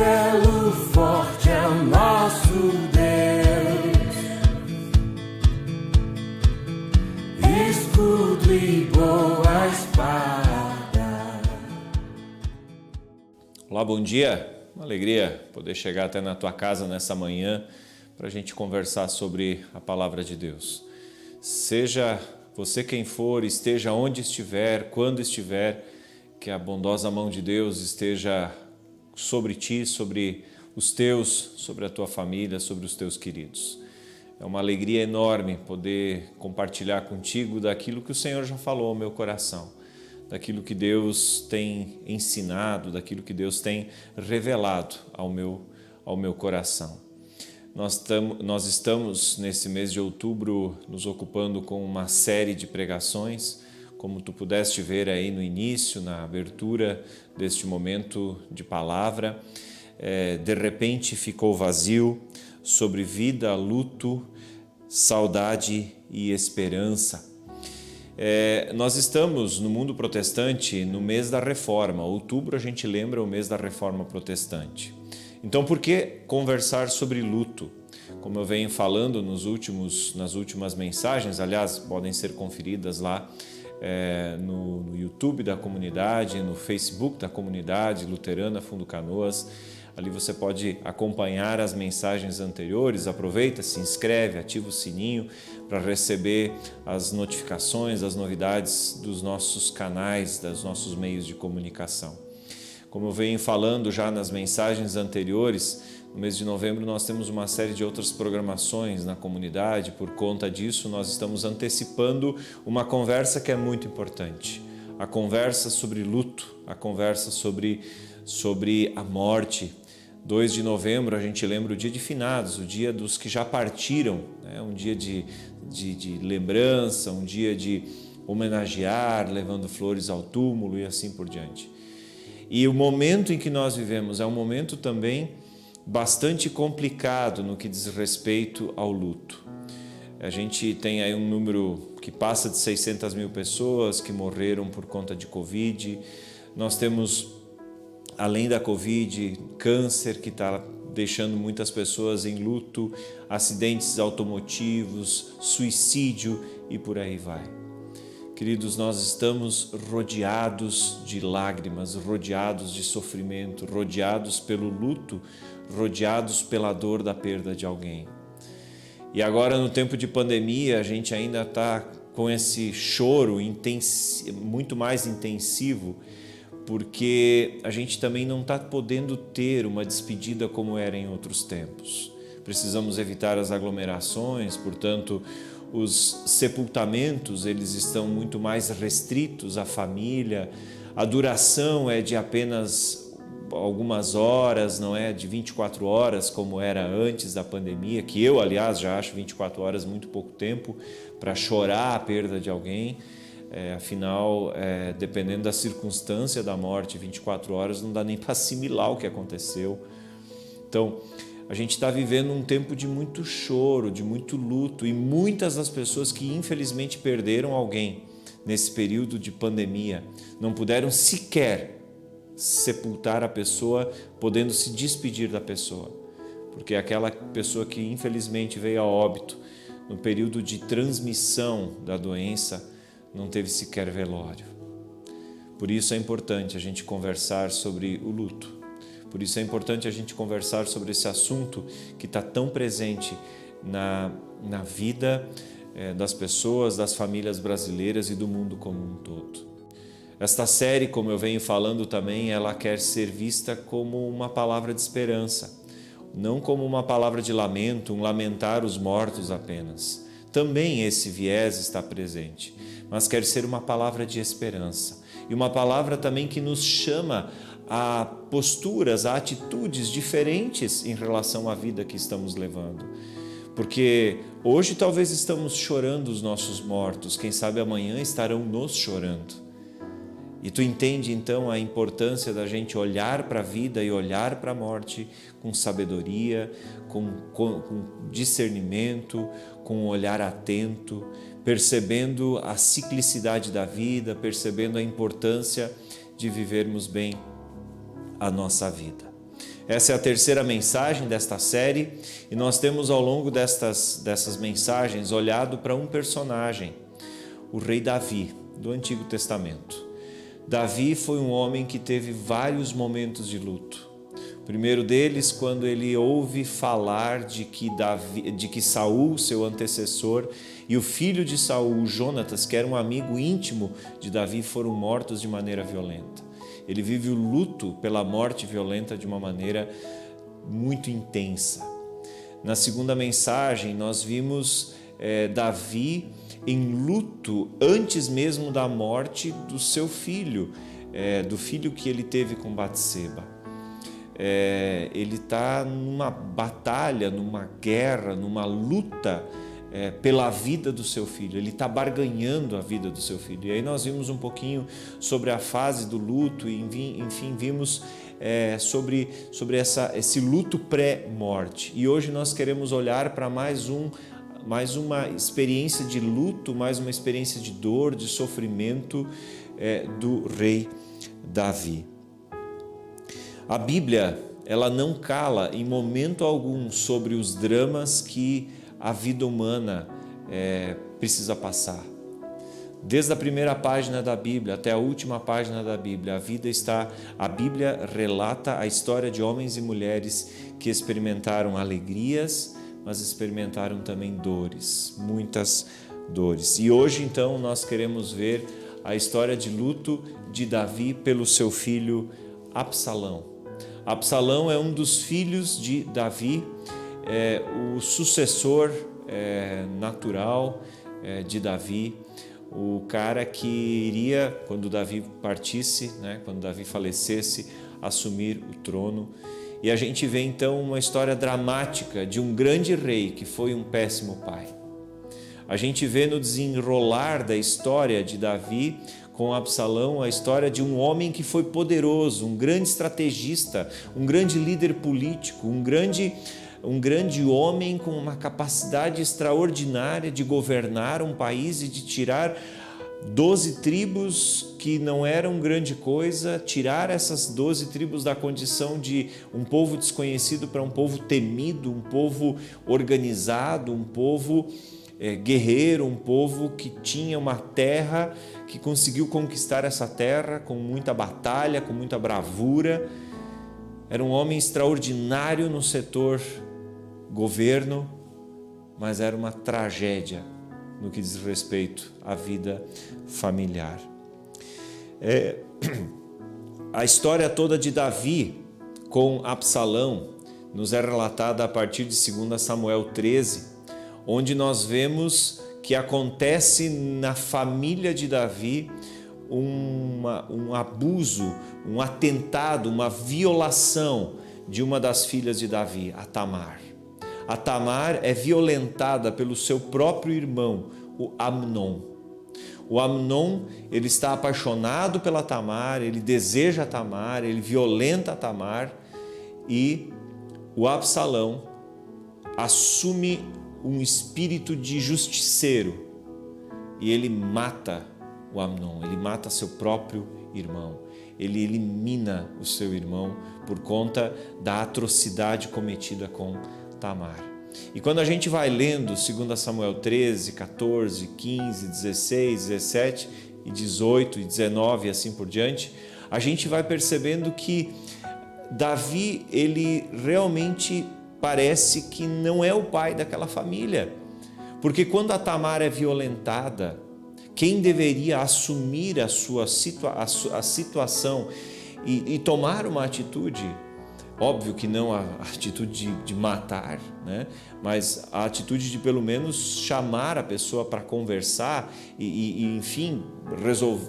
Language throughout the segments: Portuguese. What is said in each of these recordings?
castelo forte é o nosso Deus, escudo e boa espada. Olá, bom dia. Uma alegria poder chegar até na tua casa nessa manhã para a gente conversar sobre a palavra de Deus. Seja você quem for, esteja onde estiver, quando estiver, que a bondosa mão de Deus esteja sobre ti, sobre os teus, sobre a tua família, sobre os teus queridos. É uma alegria enorme poder compartilhar contigo daquilo que o Senhor já falou ao meu coração, daquilo que Deus tem ensinado, daquilo que Deus tem revelado ao meu coração. Nós estamos nesse mês de outubro nos ocupando com uma série de pregações, como tu pudeste ver aí no início, na abertura deste momento de palavra. De repente ficou vazio, sobre vida, luto, saudade e esperança. Nós estamos no mundo protestante no mês da Reforma. Outubro a gente lembra o mês da Reforma protestante. Então, por que conversar sobre luto? Como eu venho falando nas últimas mensagens, aliás, podem ser conferidas lá no YouTube da comunidade, no Facebook da comunidade luterana Fundo Canoas. Ali você pode acompanhar as mensagens anteriores. Aproveita, se inscreve, ativa o sininho para receber as notificações, as novidades dos nossos canais, dos nossos meios de comunicação. Como eu venho falando já nas mensagens anteriores, no mês de novembro nós temos uma série de outras programações na comunidade. Por conta disso, nós estamos antecipando uma conversa que é muito importante. A conversa sobre luto, a conversa sobre a morte. 2 de novembro a gente lembra o dia de finados, o dia dos que já partiram, né? Um dia de lembrança, um dia de homenagear, levando flores ao túmulo e assim por diante. E o momento em que nós vivemos é um momento também bastante complicado no que diz respeito ao luto. A gente tem aí um número que passa de 600 mil pessoas que morreram por conta de Covid. Nós temos, além da Covid, câncer que está deixando muitas pessoas em luto, acidentes automotivos, suicídio e por aí vai. Queridos, nós estamos rodeados de lágrimas, rodeados de sofrimento, rodeados pelo luto, rodeados pela dor da perda de alguém. E agora, no tempo de pandemia, a gente ainda está com esse choro muito mais intensivo, porque a gente também não está podendo ter uma despedida como era em outros tempos. Precisamos evitar as aglomerações, portanto, os sepultamentos eles estão muito mais restritos à família, a duração é de apenas algumas horas, não é de 24 horas como era antes da pandemia, que eu, aliás, já acho 24 horas muito pouco tempo para chorar a perda de alguém. Afinal, dependendo da circunstância da morte, 24 horas não dá nem para assimilar o que aconteceu. Então, a gente está vivendo um tempo de muito choro, de muito luto, e muitas das pessoas que infelizmente perderam alguém nesse período de pandemia não puderam sequer sepultar a pessoa, podendo se despedir da pessoa, porque aquela pessoa que infelizmente veio a óbito no período de transmissão da doença não teve sequer velório. Por isso é importante a gente conversar sobre o luto. Por isso é importante a gente conversar sobre esse assunto que está tão presente na vida das pessoas, das famílias brasileiras e do mundo como um todo. Esta série, como eu venho falando também, ela quer ser vista como uma palavra de esperança, não como uma palavra de lamento, um lamentar os mortos apenas. Também esse viés está presente, mas quer ser uma palavra de esperança e uma palavra também que nos chama a posturas, a atitudes diferentes em relação à vida que estamos levando. Porque hoje talvez estamos chorando os nossos mortos, quem sabe amanhã estarão nos chorando. E tu entende então a importância da gente olhar para a vida e olhar para a morte com sabedoria, com discernimento, com um olhar atento, percebendo a ciclicidade da vida, percebendo a importância de vivermos bem a nossa vida. Essa é a terceira mensagem desta série e nós temos ao longo dessas mensagens olhado para um personagem, o rei Davi, do Antigo Testamento. Davi foi um homem que teve vários momentos de luto. O primeiro deles, quando ele ouve falar de que Saul, seu antecessor, e o filho de Saul, Jonatas, que era um amigo íntimo de Davi, foram mortos de maneira violenta. Ele vive o luto pela morte violenta de uma maneira muito intensa. Na segunda mensagem, nós vimos Davi em luto antes mesmo da morte do seu filho, do filho que ele teve com Batseba. Ele está numa batalha, numa guerra, numa luta pela vida do seu filho. Ele está barganhando a vida do seu filho. E aí nós vimos um pouquinho sobre a fase do luto e enfim vimos sobre esse luto pré-morte. E hoje nós queremos olhar para mais uma experiência de luto, mais uma experiência de dor, de sofrimento do rei Davi. A Bíblia, ela não cala em momento algum sobre os dramas que a vida humana precisa passar. Desde a primeira página da Bíblia até a última página da Bíblia, a Bíblia relata a história de homens e mulheres que experimentaram alegrias, mas experimentaram também dores, muitas dores. E hoje, então, nós queremos ver a história de luto de Davi pelo seu filho Absalão. Absalão é um dos filhos de Davi, o sucessor natural de Davi, o cara que iria, quando Davi partisse, quando Davi falecesse, assumir o trono. E a gente vê então uma história dramática de um grande rei que foi um péssimo pai. A gente vê no desenrolar da história de Davi com Absalão a história de um homem que foi poderoso, um grande estrategista, um grande líder político, um grande homem com uma capacidade extraordinária de governar um país e de tirar 12 tribos que não eram grande coisa, tirar essas 12 tribos da condição de um povo desconhecido para um povo temido, um povo organizado, um povo guerreiro, um povo que tinha uma terra, que conseguiu conquistar essa terra com muita batalha, com muita bravura. Era um homem extraordinário no setor governo, mas era uma tragédia no que diz respeito à vida familiar. A história toda de Davi com Absalão nos é relatada a partir de 2 Samuel 13, onde nós vemos que acontece na família de Davi um abuso, um atentado, uma violação de uma das filhas de Davi, a Tamar. A Tamar é violentada pelo seu próprio irmão, o Amnon. O Amnon, ele está apaixonado pela Tamar, ele deseja a Tamar, ele violenta a Tamar e o Absalão assume um espírito de justiceiro e ele mata o Amnon, ele mata seu próprio irmão, ele elimina o seu irmão por conta da atrocidade cometida com Tamar. E quando a gente vai lendo 2 Samuel 13, 14, 15, 16, 17 e 18 e 19 e assim por diante, a gente vai percebendo que Davi, ele realmente parece que não é o pai daquela família, porque quando a Tamar é violentada, quem deveria assumir a situação e tomar uma atitude, óbvio que não a atitude de matar, mas a atitude de pelo menos chamar a pessoa para conversar e enfim,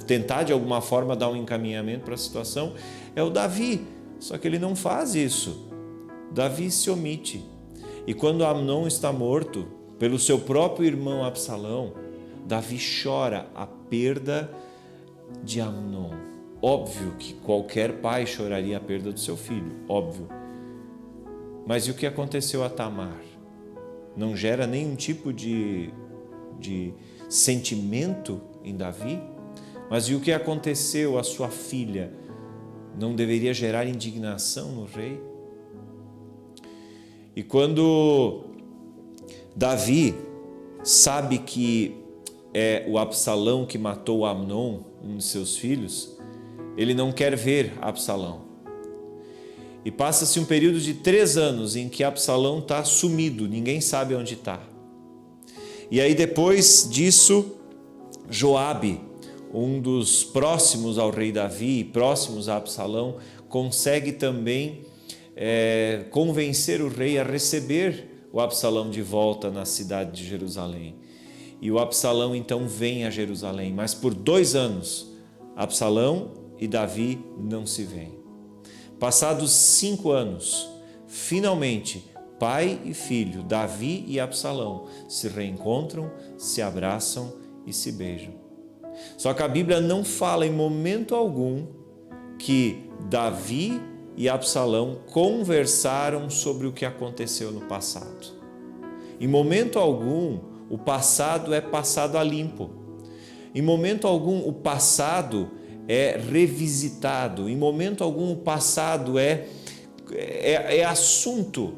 tentar de alguma forma dar um encaminhamento para a situação, é o Davi, só que ele não faz isso. Davi se omite. E quando Amnon está morto pelo seu próprio irmão Absalão, Davi chora a perda de Amnon. Óbvio que qualquer pai choraria a perda do seu filho, óbvio. Mas e o que aconteceu a Tamar? Não gera nenhum tipo de sentimento em Davi? Mas e o que aconteceu à sua filha? Não deveria gerar indignação no rei? E quando Davi sabe que é o Absalão que matou Amnon, um de seus filhos, ele não quer ver Absalão. E passa-se um período de 3 anos em que Absalão está sumido, ninguém sabe onde está. E aí depois disso, Joabe, um dos próximos ao rei Davi, próximos a Absalão, consegue também convencer o rei a receber o Absalão de volta na cidade de Jerusalém. E o Absalão então vem a Jerusalém, mas por 2 anos, Absalão e Davi não se veem. Passados 5 anos, finalmente, pai e filho, Davi e Absalão, se reencontram, se abraçam e se beijam. Só que a Bíblia não fala em momento algum que Davi e Absalão conversaram sobre o que aconteceu no passado. Em momento algum, o passado é passado a limpo. Em momento algum, o passado é revisitado. Em momento algum, o passado é assunto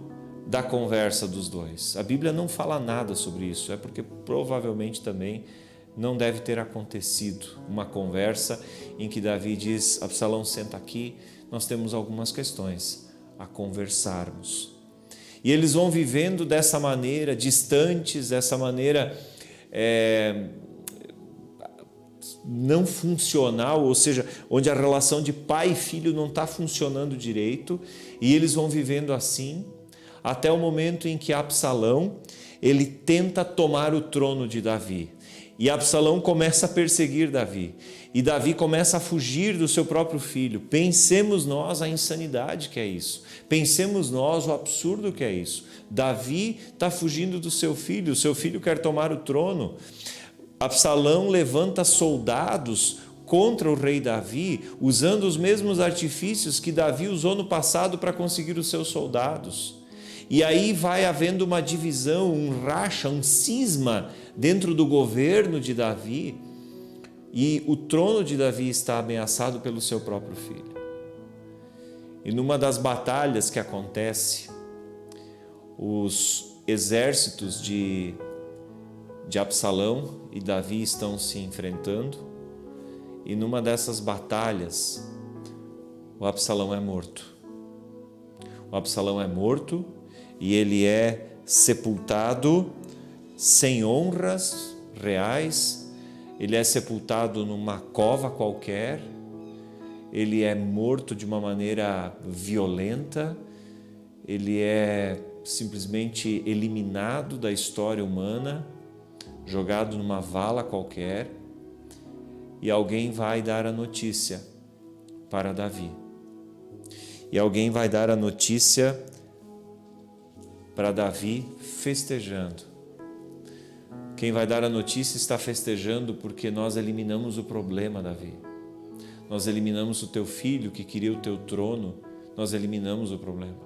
da conversa dos dois. A Bíblia não fala nada sobre isso, é porque provavelmente também não deve ter acontecido uma conversa em que Davi diz: Absalão, senta aqui, nós temos algumas questões a conversarmos. E eles vão vivendo dessa maneira, distantes, dessa maneira não funcional, ou seja, onde a relação de pai e filho não está funcionando direito, e eles vão vivendo assim, até o momento em que Absalão, ele tenta tomar o trono de Davi. E Absalão começa a perseguir Davi. E Davi começa a fugir do seu próprio filho. Pensemos nós a insanidade que é isso. Pensemos nós o absurdo que é isso. Davi está fugindo do seu filho quer tomar o trono. Absalão levanta soldados contra o rei Davi, usando os mesmos artifícios que Davi usou no passado para conseguir os seus soldados. E aí vai havendo uma divisão, um racha, um cisma dentro do governo de Davi, e o trono de Davi está ameaçado pelo seu próprio filho. E numa das batalhas que acontece, os exércitos de Absalão e Davi estão se enfrentando, e numa dessas batalhas, o Absalão é morto. O Absalão é morto e ele é sepultado sem honras reais, ele é sepultado numa cova qualquer, ele é morto de uma maneira violenta, ele é simplesmente eliminado da história humana, jogado numa vala qualquer, e alguém vai dar a notícia para Davi. E alguém vai dar a notícia para Davi festejando. Quem vai dar a notícia está festejando porque nós eliminamos o problema, Davi. Nós eliminamos o teu filho que queria o teu trono, nós eliminamos o problema.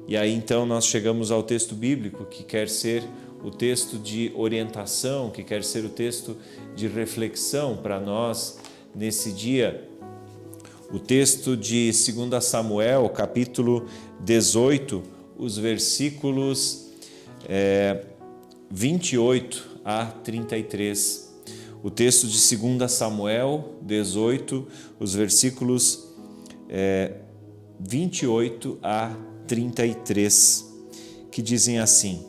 E aí então nós chegamos ao texto bíblico que quer ser o texto de orientação, que quer ser o texto de reflexão para nós nesse dia. O texto de 2 Samuel, capítulo 18, os versículos 28 a 33. O texto de 2 Samuel 18, os versículos 28 a 33, que dizem assim: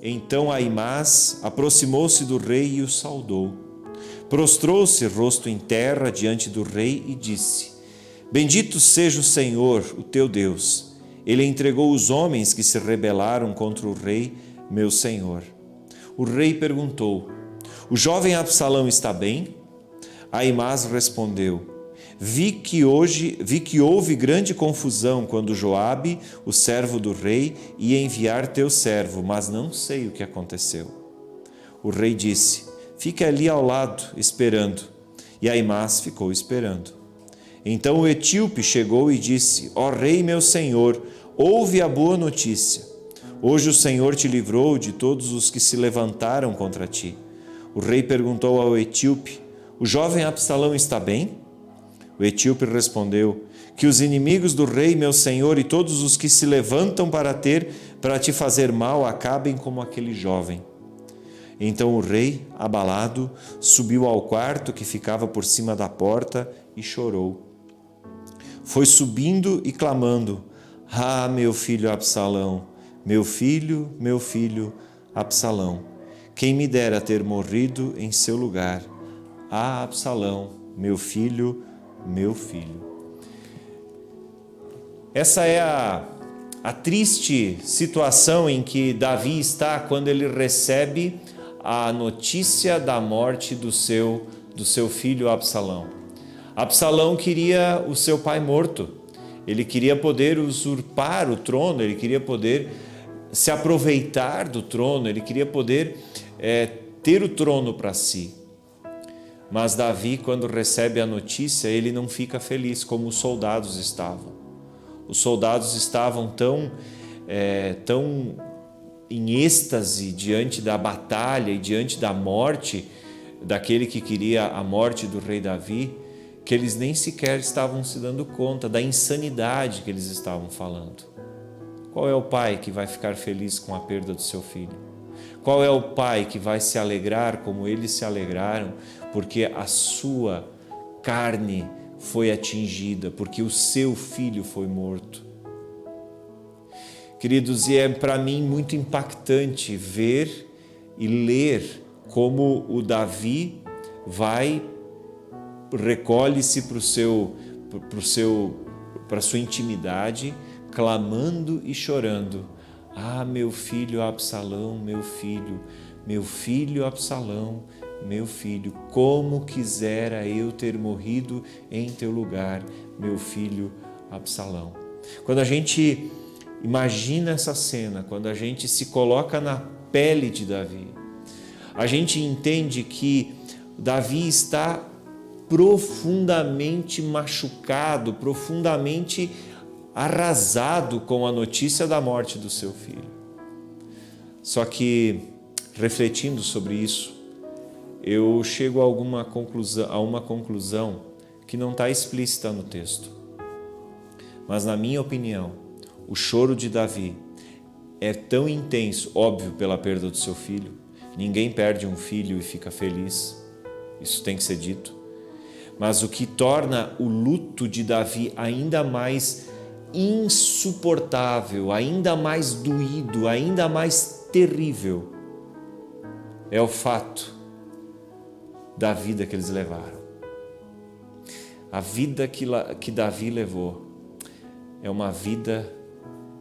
Então Aimás aproximou-se do rei e o saudou. Prostrou-se rosto em terra diante do rei e disse: Bendito seja o Senhor, o teu Deus. Ele entregou os homens que se rebelaram contra o rei, meu senhor. O rei perguntou: O jovem Absalão está bem? Aimás respondeu: Vi que houve grande confusão quando Joabe, o servo do rei, ia enviar teu servo, mas não sei o que aconteceu. O rei disse: Fique ali ao lado, esperando. E Aimás ficou esperando. Então o etíope chegou e disse: Ó rei, meu senhor, ouve a boa notícia. Hoje o Senhor te livrou de todos os que se levantaram contra ti. O rei perguntou ao etíope: O jovem Absalão está bem? O etíope respondeu: que os inimigos do rei, meu senhor, e todos os que se levantam para te fazer mal, acabem como aquele jovem. Então o rei, abalado, subiu ao quarto que ficava por cima da porta e chorou. Foi subindo e clamando: ah, meu filho Absalão, meu filho, Absalão, quem me dera ter morrido em seu lugar. Ah, Absalão, meu filho, meu filho. Essa é a triste situação em que Davi está quando ele recebe a notícia da morte do seu filho Absalão. Absalão queria o seu pai morto, ele queria poder usurpar o trono, ele queria poder se aproveitar do trono, ele queria poder ter o trono para si. Mas Davi, quando recebe a notícia, ele não fica feliz como os soldados estavam. Os soldados estavam tão em êxtase diante da batalha e diante da morte daquele que queria a morte do rei Davi, que eles nem sequer estavam se dando conta da insanidade que eles estavam falando. Qual é o pai que vai ficar feliz com a perda do seu filho? Qual é o pai que vai se alegrar como eles se alegraram, porque a sua carne foi atingida, porque o seu filho foi morto? Queridos, e é para mim muito impactante ver e ler como o Davi recolhe-se para a sua intimidade, clamando e chorando: ah, meu filho Absalão, meu filho Absalão, meu filho, como quisera eu ter morrido em teu lugar, meu filho Absalão. Quando a gente imagina essa cena, quando a gente se coloca na pele de Davi, a gente entende que Davi está profundamente machucado, profundamente arrasado com a notícia da morte do seu filho. Só que, refletindo sobre isso, eu chego a uma conclusão que não está explícita no texto. Mas, na minha opinião, o choro de Davi é tão intenso, óbvio, pela perda do seu filho. Ninguém perde um filho e fica feliz, isso tem que ser dito. Mas o que torna o luto de Davi ainda mais insuportável, ainda mais doído, ainda mais terrível, é o fato da vida que eles levaram. A vida que Davi levou é uma vida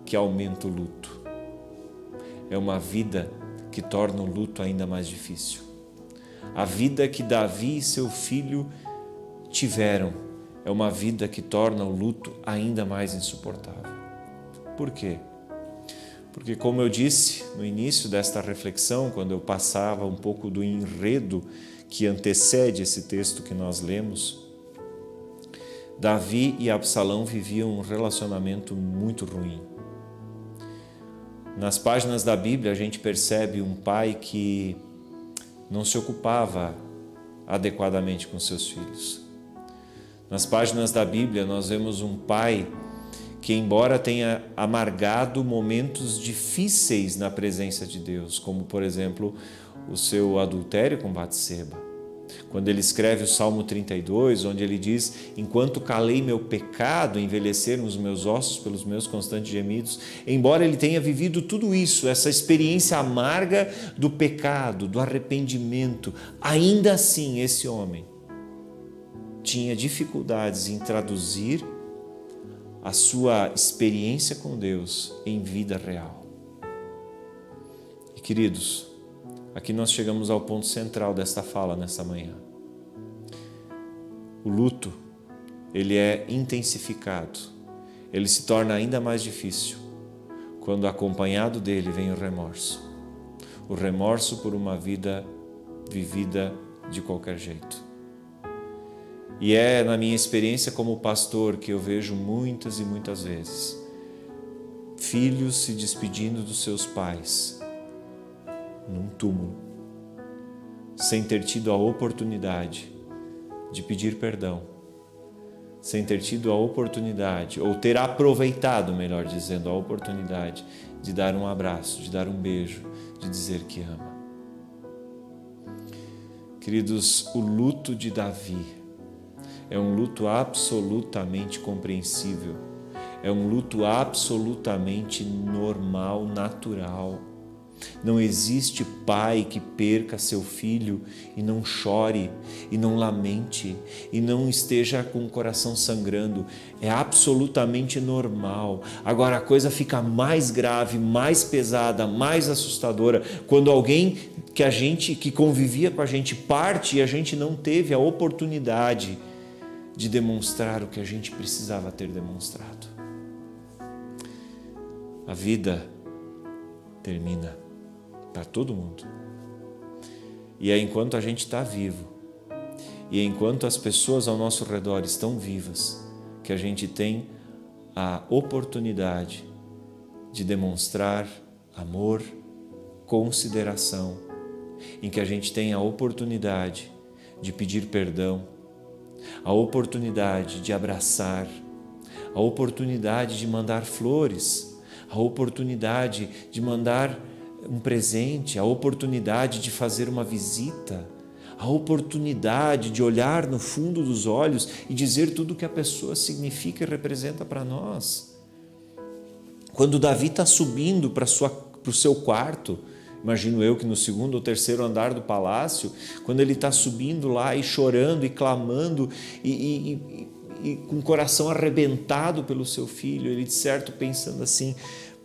que aumenta o luto. É uma vida que torna o luto ainda mais difícil. A vida que Davi e seu filho tiveram é uma vida que torna o luto ainda mais insuportável. Por quê? Porque, como eu disse no início desta reflexão, quando eu passava um pouco do enredo que antecede esse texto que nós lemos, Davi e Absalão viviam um relacionamento muito ruim. Nas páginas da Bíblia a gente percebe um pai que não se ocupava adequadamente com seus filhos. Nas páginas da Bíblia nós vemos um pai que, embora tenha amargado momentos difíceis na presença de Deus, como por exemplo o seu adultério com Batseba, quando ele escreve o Salmo 32, onde ele diz: enquanto calei meu pecado, envelheceram os meus ossos pelos meus constantes gemidos. Embora ele tenha vivido tudo isso, essa experiência amarga do pecado, do arrependimento, ainda assim esse homem tinha dificuldades em traduzir a sua experiência com Deus em vida real. E, queridos, aqui nós chegamos ao ponto central desta fala nessa manhã. O luto, ele é intensificado, ele se torna ainda mais difícil quando acompanhado dele vem o remorso. O remorso por uma vida vivida de qualquer jeito. E é na minha experiência como pastor que eu vejo muitas e muitas vezes filhos se despedindo dos seus pais num túmulo, sem ter tido a oportunidade de pedir perdão, sem ter tido a oportunidade, ou ter aproveitado, melhor dizendo, a oportunidade de dar um abraço, de dar um beijo, de dizer que ama. Queridos, o luto de Davi é um luto absolutamente compreensível, é um luto absolutamente normal, natural. Não existe pai que perca seu filho e não chore, e não lamente, e não esteja com o coração sangrando. É absolutamente normal. Agora a coisa fica mais grave, mais pesada, mais assustadora, quando alguém que convivia com a gente parte e a gente não teve a oportunidade de demonstrar o que a gente precisava ter demonstrado. A vida termina para todo mundo. E é enquanto a gente está vivo, e é enquanto as pessoas ao nosso redor estão vivas, que a gente tem a oportunidade de demonstrar amor, consideração, em que a gente tem a oportunidade de pedir perdão, a oportunidade de abraçar, a oportunidade de mandar flores, a oportunidade de mandar um presente, a oportunidade de fazer uma visita, a oportunidade de olhar no fundo dos olhos e dizer tudo o que a pessoa significa e representa para nós. Quando Davi está subindo para o seu quarto, imagino eu que no 2º ou 3º andar do palácio, quando ele está subindo lá e chorando e clamando e com o coração arrebentado pelo seu filho, ele de certo pensando assim: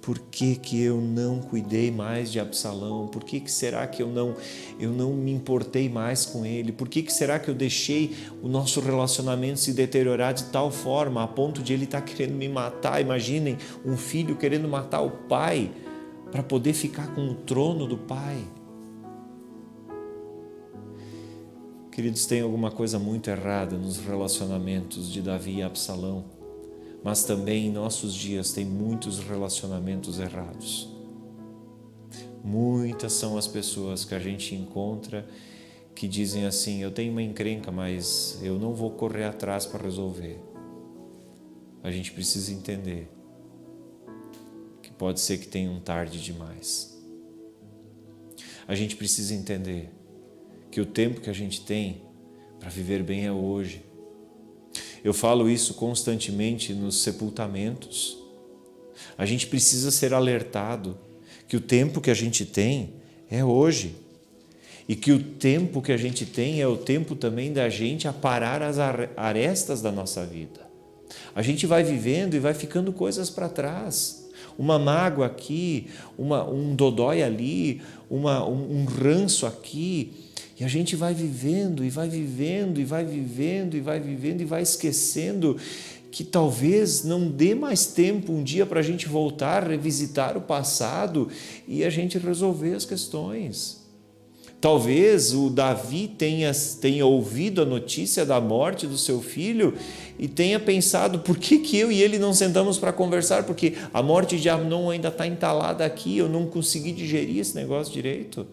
por que eu não cuidei mais de Absalão? Por que será que eu não me importei mais com ele? Por que será que eu deixei o nosso relacionamento se deteriorar de tal forma a ponto de ele estar querendo me matar? Imaginem um filho querendo matar o pai para poder ficar com o trono do pai. Queridos, tem alguma coisa muito errada nos relacionamentos de Davi e Absalão, mas também em nossos dias tem muitos relacionamentos errados. Muitas são as pessoas que a gente encontra que dizem assim: eu tenho uma encrenca, mas eu não vou correr atrás para resolver. A gente precisa entender que pode ser que tenha um tarde demais. A gente precisa entender que o tempo que a gente tem para viver bem é hoje. Eu falo isso constantemente nos sepultamentos. A gente precisa ser alertado que o tempo que a gente tem é hoje. E que o tempo que a gente tem é o tempo também da gente aparar as arestas da nossa vida. A gente vai vivendo e vai ficando coisas para trás. Uma mágoa aqui, um dodói ali, um ranço aqui. E a gente vai vivendo, e vai vivendo, e vai vivendo, e vai vivendo, e vai esquecendo que talvez não dê mais tempo um dia para a gente voltar, revisitar o passado e a gente resolver as questões. Talvez o Davi tenha ouvido a notícia da morte do seu filho e tenha pensado: por que eu e ele não sentamos para conversar? Porque a morte de Amnon ainda está entalada aqui, eu não consegui digerir esse negócio direito.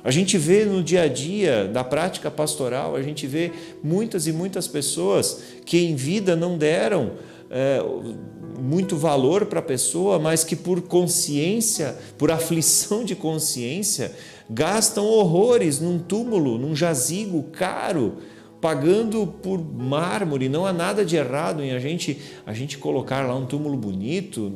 A gente vê no dia a dia da prática pastoral, a gente vê muitas e muitas pessoas que em vida não deram muito valor para a pessoa, mas que por consciência, por aflição de consciência, gastam horrores num túmulo, num jazigo caro, pagando por mármore. Não há nada de errado em a gente colocar lá um túmulo bonito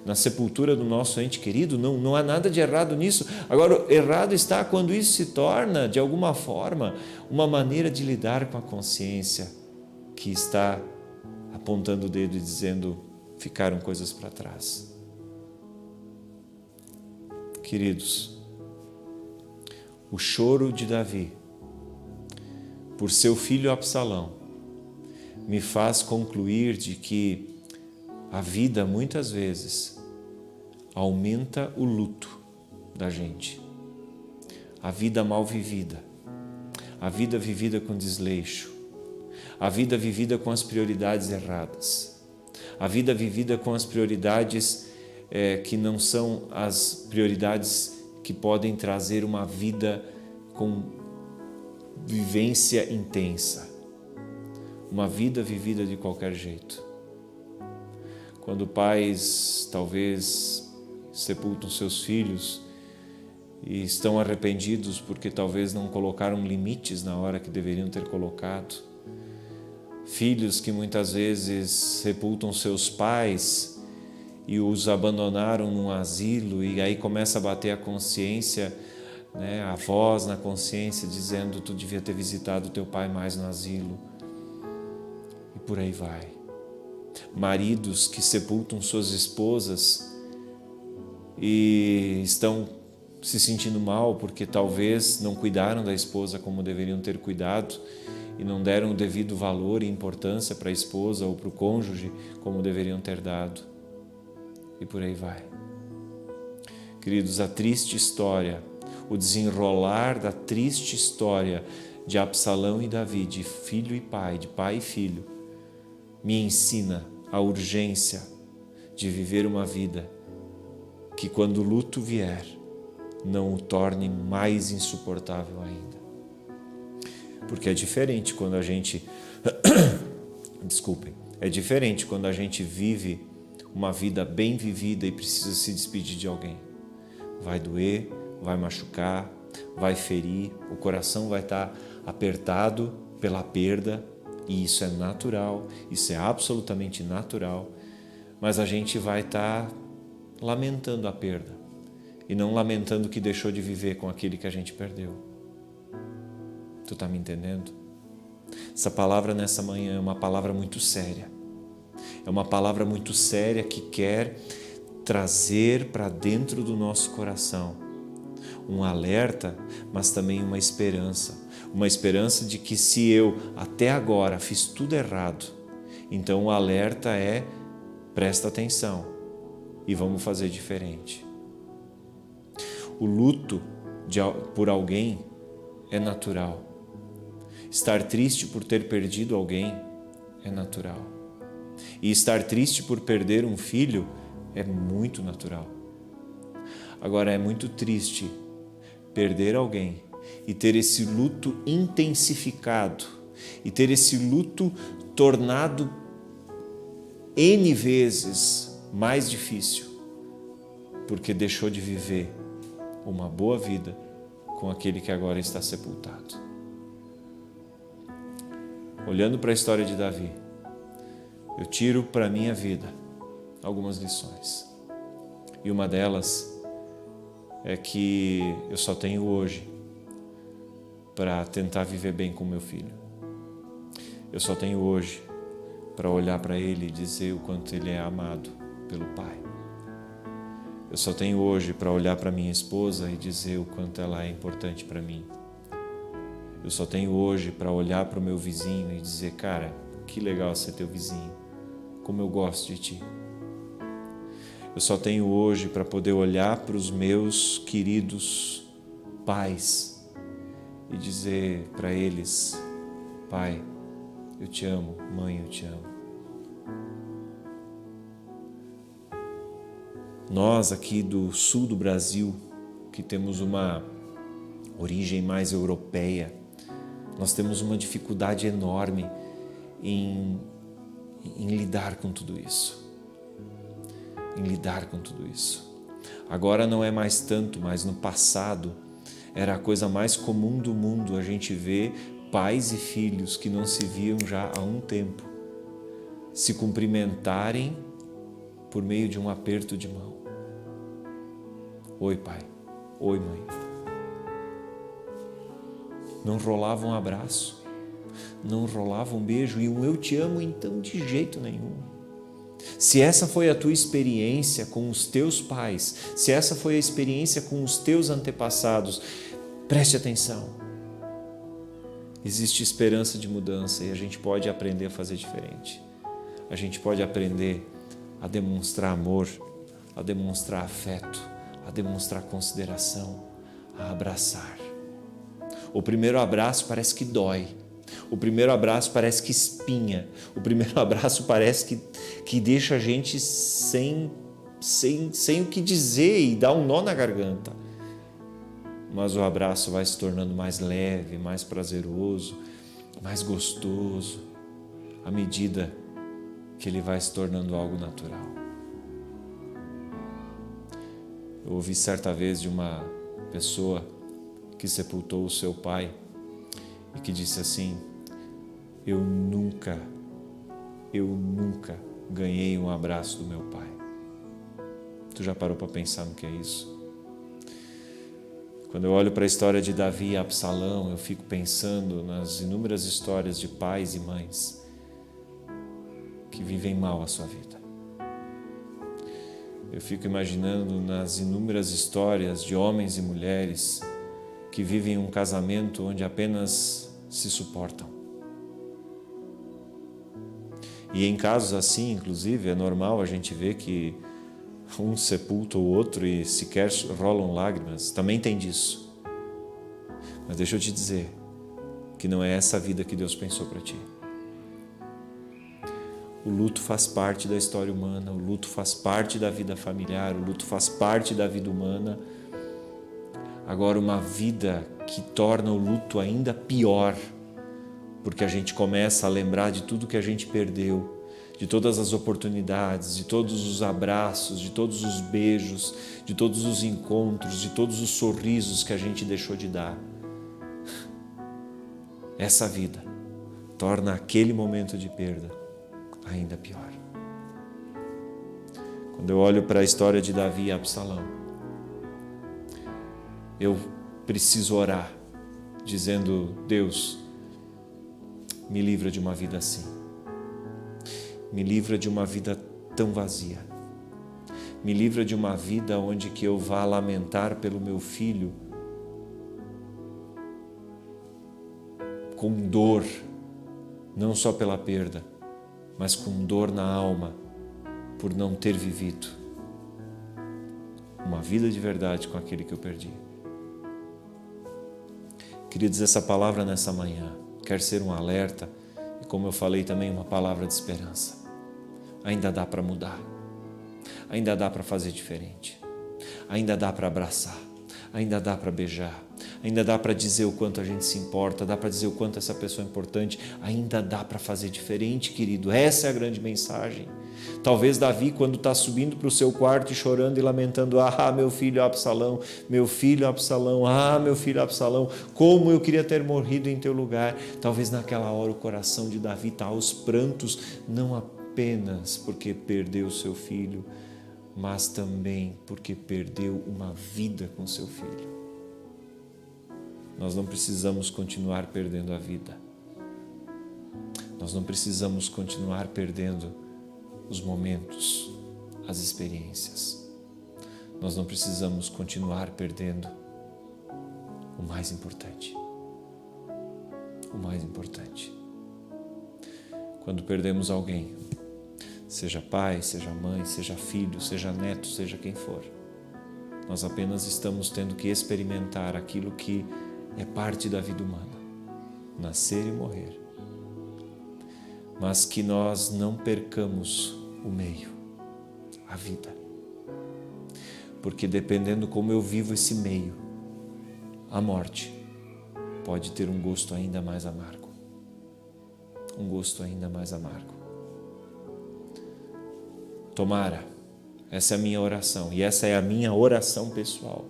na sepultura do nosso ente querido, não há nada de errado nisso. Agora, errado está quando isso se torna, de alguma forma, uma maneira de lidar com a consciência que está apontando o dedo e dizendo: ficaram coisas para trás. Queridos, o choro de Davi por seu filho Absalão me faz concluir de que a vida muitas vezes aumenta o luto da gente. A vida mal vivida, a vida vivida com desleixo, a vida vivida com as prioridades erradas, a vida vivida com as prioridades que não são as prioridades que podem trazer uma vida com vivência intensa, uma vida vivida de qualquer jeito. Quando pais talvez sepultam seus filhos e estão arrependidos porque talvez não colocaram limites na hora que deveriam ter colocado. Filhos que muitas vezes sepultam seus pais e os abandonaram num asilo, e aí começa a bater a consciência, né, a voz na consciência dizendo: tu devia ter visitado teu pai mais no asilo. E por aí vai. Maridos que sepultam suas esposas e estão se sentindo mal porque talvez não cuidaram da esposa como deveriam ter cuidado e não deram o devido valor e importância para a esposa ou para o cônjuge como deveriam ter dado. E por aí vai. Queridos, a triste história, o desenrolar da triste história de Absalão e Davi, de filho e pai, de pai e filho, me ensina a urgência de viver uma vida que, quando o luto vier, não o torne mais insuportável ainda. Porque é diferente quando a gente... Desculpem. É diferente quando a gente vive uma vida bem vivida e precisa se despedir de alguém. Vai doer, vai machucar, vai ferir, o coração vai estar apertado pela perda, e isso é natural, isso é absolutamente natural, mas a gente vai estar lamentando a perda e não lamentando que deixou de viver com aquele que a gente perdeu. Tu está me entendendo? Essa palavra nessa manhã é uma palavra muito séria. É uma palavra muito séria que quer trazer para dentro do nosso coração um alerta, mas também uma esperança. Uma esperança de que se eu até agora fiz tudo errado, então o alerta é: presta atenção e vamos fazer diferente. O luto por alguém é natural. Estar triste por ter perdido alguém é natural. E estar triste por perder um filho é muito natural. Agora, é muito triste perder alguém e ter esse luto intensificado e ter esse luto tornado N vezes mais difícil, porque deixou de viver uma boa vida com aquele que agora está sepultado. Olhando para a história de Davi, eu tiro para a minha vida algumas lições. E uma delas é que eu só tenho hoje para tentar viver bem com meu filho. Eu só tenho hoje para olhar para ele e dizer o quanto ele é amado pelo Pai. Eu só tenho hoje para olhar para minha esposa e dizer o quanto ela é importante para mim. Eu só tenho hoje para olhar para o meu vizinho e dizer: cara, que legal ser teu vizinho, como eu gosto de ti. Eu só tenho hoje para poder olhar para os meus queridos pais e dizer para eles: pai, eu te amo, mãe, eu te amo. Nós aqui do sul do Brasil, que temos uma origem mais europeia, nós temos uma dificuldade enorme em lidar com tudo isso. Agora não é mais tanto, mas no passado era a coisa mais comum do mundo a gente ver pais e filhos que não se viam já há um tempo se cumprimentarem por meio de um aperto de mão. Oi, pai. Oi, mãe. Não rolava um abraço, não rolava um beijo e um eu te amo, então, de jeito nenhum. Se essa foi a tua experiência com os teus pais, se essa foi a experiência com os teus antepassados, preste atenção. Existe esperança de mudança e a gente pode aprender a fazer diferente. A gente pode aprender a demonstrar amor, a demonstrar afeto, a demonstrar consideração, a abraçar. O primeiro abraço parece que dói. O primeiro abraço parece que espinha. O primeiro abraço parece que deixa a gente sem o que dizer e dá um nó na garganta. Mas o abraço vai se tornando mais leve, mais prazeroso, mais gostoso. à medida que ele vai se tornando algo natural. Eu ouvi certa vez de uma pessoa que sepultou o seu pai e que disse assim: eu nunca ganhei um abraço do meu pai. Tu já parou para pensar no que é isso? Quando eu olho para a história de Davi e Absalão, eu fico pensando nas inúmeras histórias de pais e mães que vivem mal a sua vida. Eu fico imaginando nas inúmeras histórias de homens e mulheres que vivem um casamento onde apenas se suportam. E em casos assim, inclusive, é normal a gente ver que um sepulta o outro e sequer rolam lágrimas. Também tem disso. Mas deixa eu te dizer que não é essa a vida que Deus pensou para ti. O luto faz parte da história humana, o luto faz parte da vida familiar, o luto faz parte da vida humana. Agora, uma vida que torna o luto ainda pior, porque a gente começa a lembrar de tudo que a gente perdeu, de todas as oportunidades, de todos os abraços, de todos os beijos, de todos os encontros, de todos os sorrisos que a gente deixou de dar. Essa vida torna aquele momento de perda ainda pior. Quando eu olho para a história de Davi e Absalão, eu preciso orar, dizendo: Deus, me livra de uma vida assim. Me livra de uma vida tão vazia. Me livra de uma vida onde que eu vá lamentar pelo meu filho com dor, não só pela perda, mas com dor na alma por não ter vivido uma vida de verdade com aquele que eu perdi. Queridos, essa palavra nessa manhã quer ser um alerta e, como eu falei, também uma palavra de esperança. Ainda dá para mudar, ainda dá para fazer diferente, ainda dá para abraçar, ainda dá para beijar, ainda dá para dizer o quanto a gente se importa, dá para dizer o quanto essa pessoa é importante, ainda dá para fazer diferente, querido. Essa é a grande mensagem. Talvez Davi, quando está subindo para o seu quarto e chorando e lamentando: ah, meu filho Absalão, meu filho Absalão, ah, meu filho Absalão, como eu queria ter morrido em teu lugar. Talvez naquela hora o coração de Davi está aos prantos, não apenas porque perdeu seu filho, mas também porque perdeu uma vida com seu filho. Nós não precisamos continuar perdendo a vida. Nós não precisamos continuar perdendo os momentos, as experiências. Nós não precisamos continuar perdendo o mais importante. O mais importante. Quando perdemos alguém, seja pai, seja mãe, seja filho, seja neto, seja quem for, nós apenas estamos tendo que experimentar aquilo que é parte da vida humana, nascer e morrer. Mas que nós não percamos o meio, a vida. Porque dependendo como eu vivo esse meio, a morte pode ter um gosto ainda mais amargo. Um gosto ainda mais amargo. Tomara, essa é a minha oração e essa é a minha oração pessoal,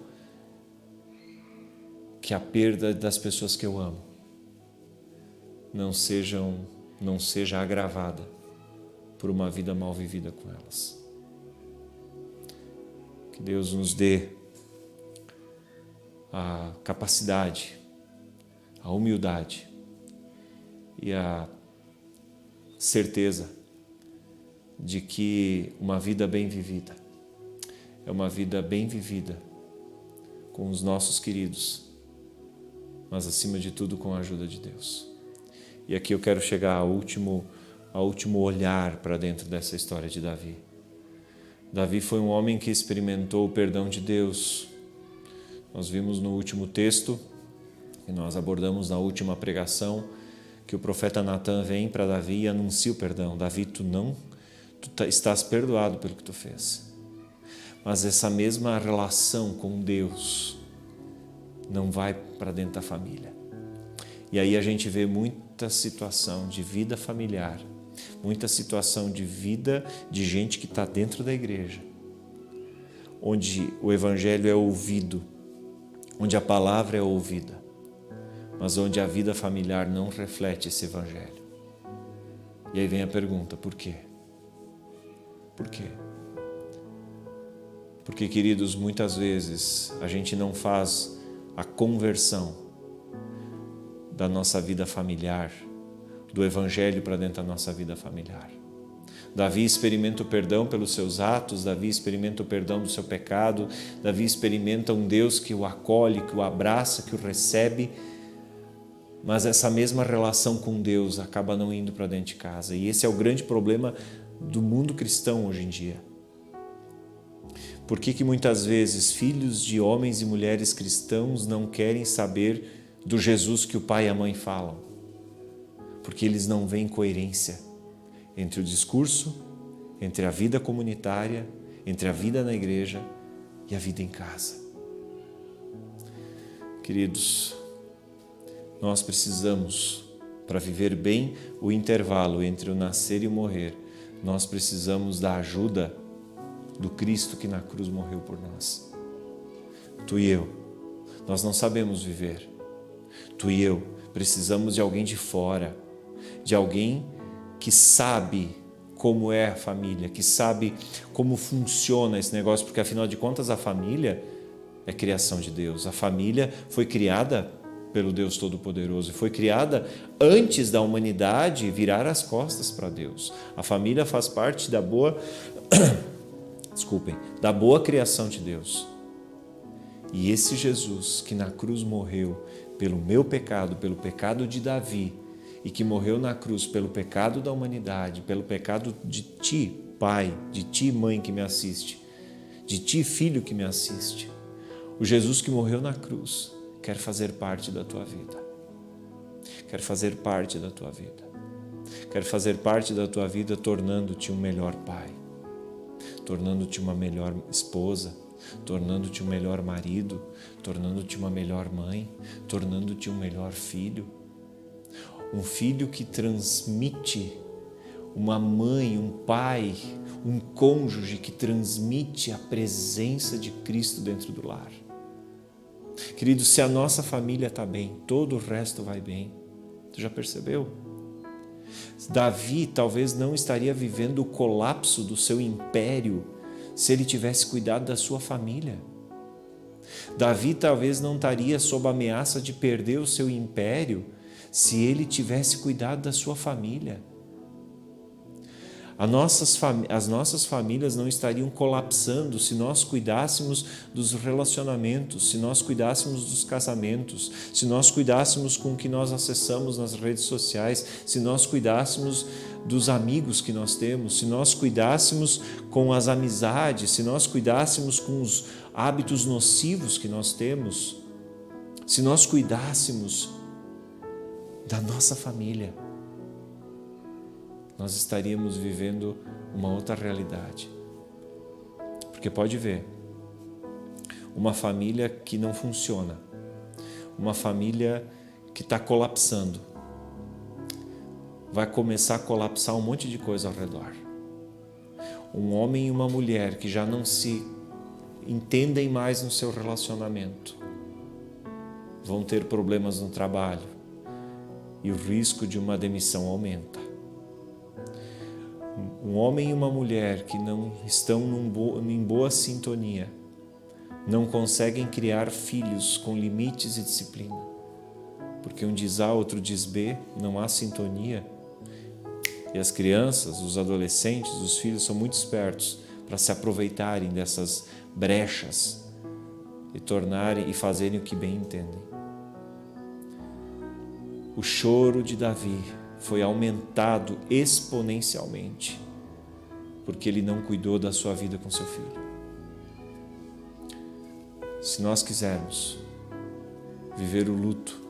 que a perda das pessoas que eu amo não seja agravada por uma vida mal vivida com elas. Que Deus nos dê a capacidade, a humildade e a certeza de que uma vida bem vivida é uma vida bem vivida com os nossos queridos, mas acima de tudo com a ajuda de Deus. E aqui eu quero chegar ao último olhar para dentro dessa história de Davi. Davi foi um homem que experimentou o perdão de Deus. Nós vimos no último texto, que nós abordamos na última pregação, que o profeta Natan vem para Davi e anuncia o perdão. Davi, tu estás perdoado pelo que tu fez. Mas essa mesma relação com Deus não vai para dentro da família. E aí a gente vê muita situação de vida familiar muita situação de vida de gente que está dentro da igreja, onde o evangelho é ouvido, onde a palavra é ouvida, mas onde a vida familiar não reflete esse evangelho. E aí vem a pergunta, por quê? Por quê? Porque, queridos, muitas vezes a gente não faz a conversão da nossa vida familiar, do evangelho para dentro da nossa vida familiar. Davi experimenta o perdão pelos seus atos, Davi experimenta o perdão do seu pecado, Davi experimenta um Deus que o acolhe, que o abraça, que o recebe, mas essa mesma relação com Deus acaba não indo para dentro de casa. E esse é o grande problema do mundo cristão hoje em dia. Por que muitas vezes filhos de homens e mulheres cristãos não querem saber do Jesus que o pai e a mãe falam? Porque eles não veem coerência entre o discurso, entre a vida comunitária, entre a vida na igreja e a vida em casa. Queridos, nós precisamos, para viver bem o intervalo entre o nascer e o morrer, nós precisamos da ajuda do Cristo que na cruz morreu por nós. Tu e eu, nós não sabemos viver. Tu e eu precisamos de alguém de fora, de alguém que sabe como é a família, que sabe como funciona esse negócio, porque afinal de contas a família é criação de Deus. A família foi criada pelo Deus Todo-Poderoso, foi criada antes da humanidade virar as costas para Deus. A família faz parte da boa criação de Deus. E esse Jesus que na cruz morreu pelo meu pecado, pelo pecado de Davi, e que morreu na cruz pelo pecado da humanidade, pelo pecado de ti, pai, de ti, mãe que me assiste, de ti, filho que me assiste. O Jesus que morreu na cruz quer fazer parte da tua vida. Quer fazer parte da tua vida. Quer fazer parte da tua vida tornando-te um melhor pai, tornando-te uma melhor esposa, tornando-te um melhor marido, tornando-te uma melhor mãe, tornando-te um melhor filho. Um filho que transmite, uma mãe, um pai, um cônjuge que transmite a presença de Cristo dentro do lar. Querido, se a nossa família está bem, todo o resto vai bem. Tu já percebeu? Davi talvez não estaria vivendo o colapso do seu império se ele tivesse cuidado da sua família. Davi talvez não estaria sob a ameaça de perder o seu império se ele tivesse cuidado da sua família. As nossas famílias não estariam colapsando se nós cuidássemos dos relacionamentos, se nós cuidássemos dos casamentos, se nós cuidássemos com o que nós acessamos nas redes sociais, se nós cuidássemos dos amigos que nós temos, se nós cuidássemos com as amizades, se nós cuidássemos com os hábitos nocivos que nós temos, se nós cuidássemos da nossa família, nós estaríamos vivendo uma outra realidade. Porque pode ver, uma família que não funciona, uma família que está colapsando, vai começar a colapsar um monte de coisa ao redor. Um homem e uma mulher que já não se entendem mais no seu relacionamento, vão ter problemas no trabalho e o risco de uma demissão aumenta. Um homem e uma mulher que não estão em boa sintonia, não conseguem criar filhos com limites e disciplina, porque um diz A, outro diz B, não há sintonia. E as crianças, os adolescentes, os filhos são muito espertos para se aproveitarem dessas brechas e fazerem o que bem entendem. O choro de Davi foi aumentado exponencialmente porque ele não cuidou da sua vida com seu filho. Se nós quisermos viver o luto,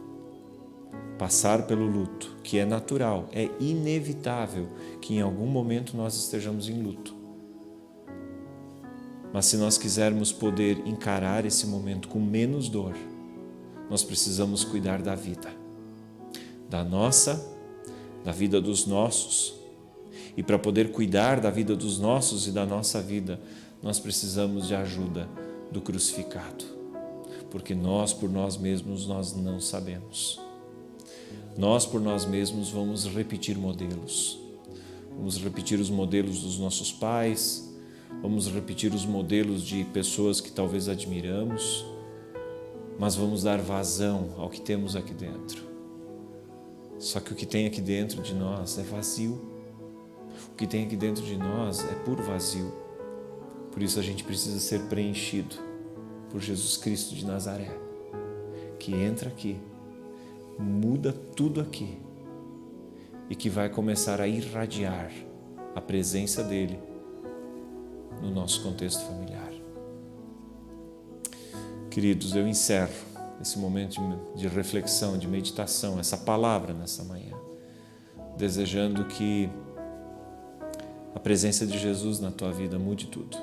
passar pelo luto, que é natural, é inevitável que em algum momento nós estejamos em luto. Mas se nós quisermos poder encarar esse momento com menos dor, nós precisamos cuidar da vida. Da nossa, da vida dos nossos E para poder cuidar da vida dos nossos e da nossa vida, nós precisamos de ajuda do crucificado. Porque nós, por nós mesmos, nós não sabemos. Nós, por nós mesmos, vamos repetir modelos. Vamos repetir os modelos dos nossos pais, vamos repetir os modelos de pessoas que talvez admiramos, mas vamos dar vazão ao que temos aqui dentro. Só que o que tem aqui dentro de nós é vazio. O que tem aqui dentro de nós é puro vazio. Por isso a gente precisa ser preenchido por Jesus Cristo de Nazaré, que entra aqui, muda tudo aqui e que vai começar a irradiar a presença dele no nosso contexto familiar. Queridos, eu encerro esse momento de reflexão, de meditação, essa palavra nessa manhã, desejando que a presença de Jesus na tua vida mude tudo.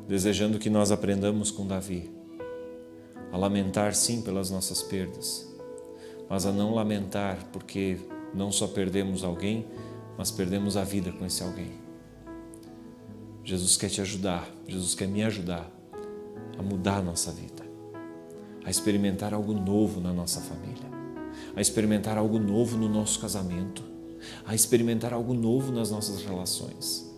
Desejando que nós aprendamos com Davi a lamentar sim pelas nossas perdas, mas a não lamentar porque não só perdemos alguém, mas perdemos a vida com esse alguém. Jesus quer te ajudar, Jesus quer me ajudar a mudar a nossa vida, a experimentar algo novo na nossa família, a experimentar algo novo no nosso casamento, a experimentar algo novo nas nossas relações.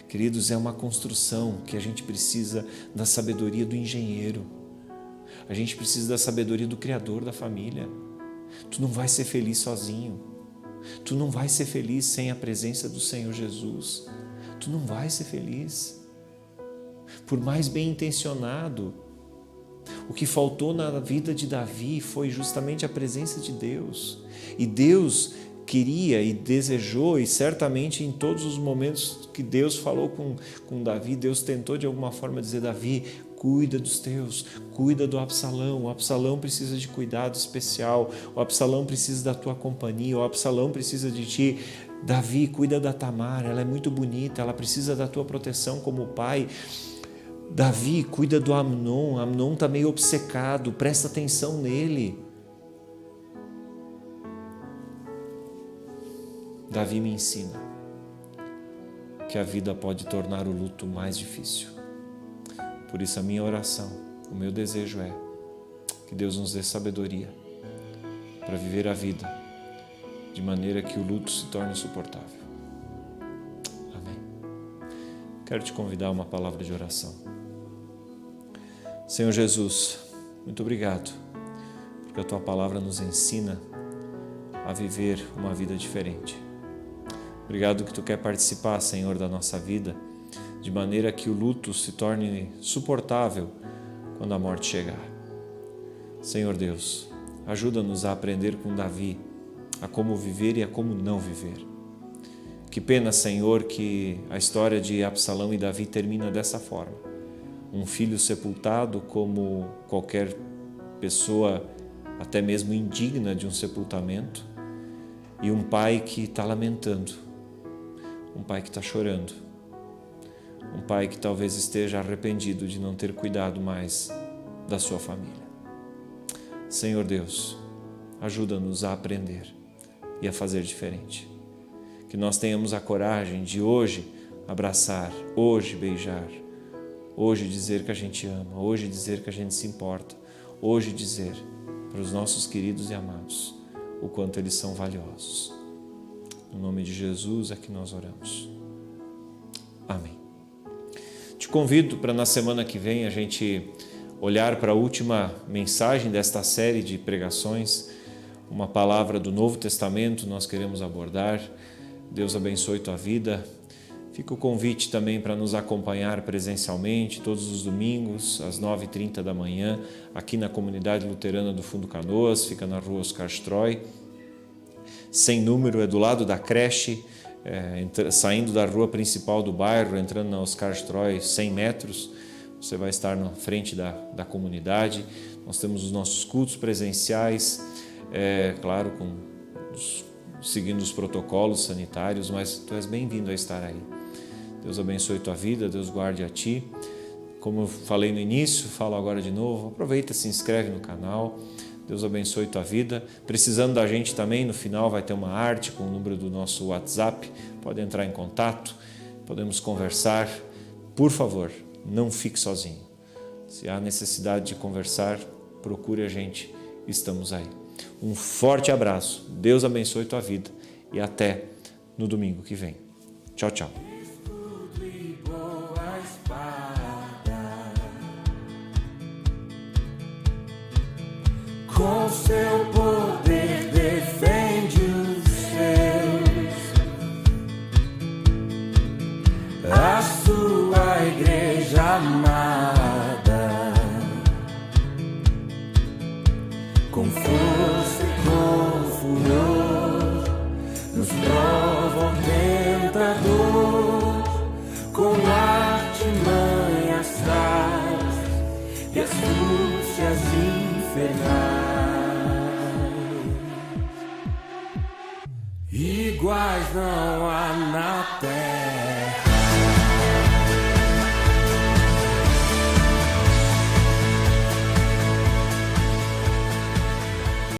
Queridos, é uma construção que a gente precisa da sabedoria do engenheiro. A gente precisa da sabedoria do Criador da família. Tu não vai ser feliz sozinho. Tu não vai ser feliz sem a presença do Senhor Jesus. Tu não vai ser feliz. Por mais bem intencionado, o que faltou na vida de Davi foi justamente a presença de Deus. E Deus queria e desejou, e certamente em todos os momentos que Deus falou com Davi, Deus tentou de alguma forma dizer: Davi, cuida dos teus, cuida do Absalão. O Absalão precisa de cuidado especial, o Absalão precisa da tua companhia, o Absalão precisa de ti. Davi, cuida da Tamar, ela é muito bonita, ela precisa da tua proteção como pai. Davi, cuida do Amnon, Amnon está meio obcecado, presta atenção nele. Davi me ensina que a vida pode tornar o luto mais difícil. Por isso a minha oração, o meu desejo é que Deus nos dê sabedoria para viver a vida de maneira que o luto se torne suportável. Amém. Quero te convidar a uma palavra de oração. Senhor Jesus, muito obrigado, porque a Tua palavra nos ensina a viver uma vida diferente. Obrigado que Tu quer participar, Senhor, da nossa vida, de maneira que o luto se torne suportável quando a morte chegar. Senhor Deus, ajuda-nos a aprender com Davi a como viver e a como não viver. Que pena, Senhor, que a história de Absalão e Davi termina dessa forma. Um filho sepultado como qualquer pessoa, até mesmo indigna de um sepultamento, e um pai que está lamentando, um pai que está chorando, um pai que talvez esteja arrependido de não ter cuidado mais da sua família. Senhor Deus, ajuda-nos a aprender e a fazer diferente. Que nós tenhamos a coragem de hoje abraçar, hoje beijar, hoje dizer que a gente ama, hoje dizer que a gente se importa, hoje dizer para os nossos queridos e amados o quanto eles são valiosos. No nome de Jesus é que nós oramos. Amém. Te convido para na semana que vem a gente olhar para a última mensagem desta série de pregações, uma palavra do Novo Testamento nós queremos abordar. Deus abençoe tua vida. Fica o convite também para nos acompanhar presencialmente todos os domingos às 9h30 da manhã aqui na Comunidade Luterana do Fundo Canoas, fica na rua Oscar Stroy. Sem número, é do lado da creche, saindo da rua principal do bairro, entrando na Oscar Stroy 100 metros, você vai estar na frente da comunidade. Nós temos os nossos cultos presenciais, claro, seguindo os protocolos sanitários, mas tu és bem-vindo a estar aí. Deus abençoe tua vida, Deus guarde a ti. Como eu falei no início, falo agora de novo, aproveita, se inscreve no canal, Deus abençoe tua vida. Precisando da gente também, no final vai ter uma arte com o número do nosso WhatsApp. Pode entrar em contato, podemos conversar. Por favor, não fique sozinho. Se há necessidade de conversar, procure a gente, estamos aí. Um forte abraço, Deus abençoe tua vida e até no domingo que vem. Tchau, tchau. Com seu poder defende os seus, a sua igreja amada, com força e com furor, nos prova o tentador, com artimanhas traz e astúcias infernais. Iguais não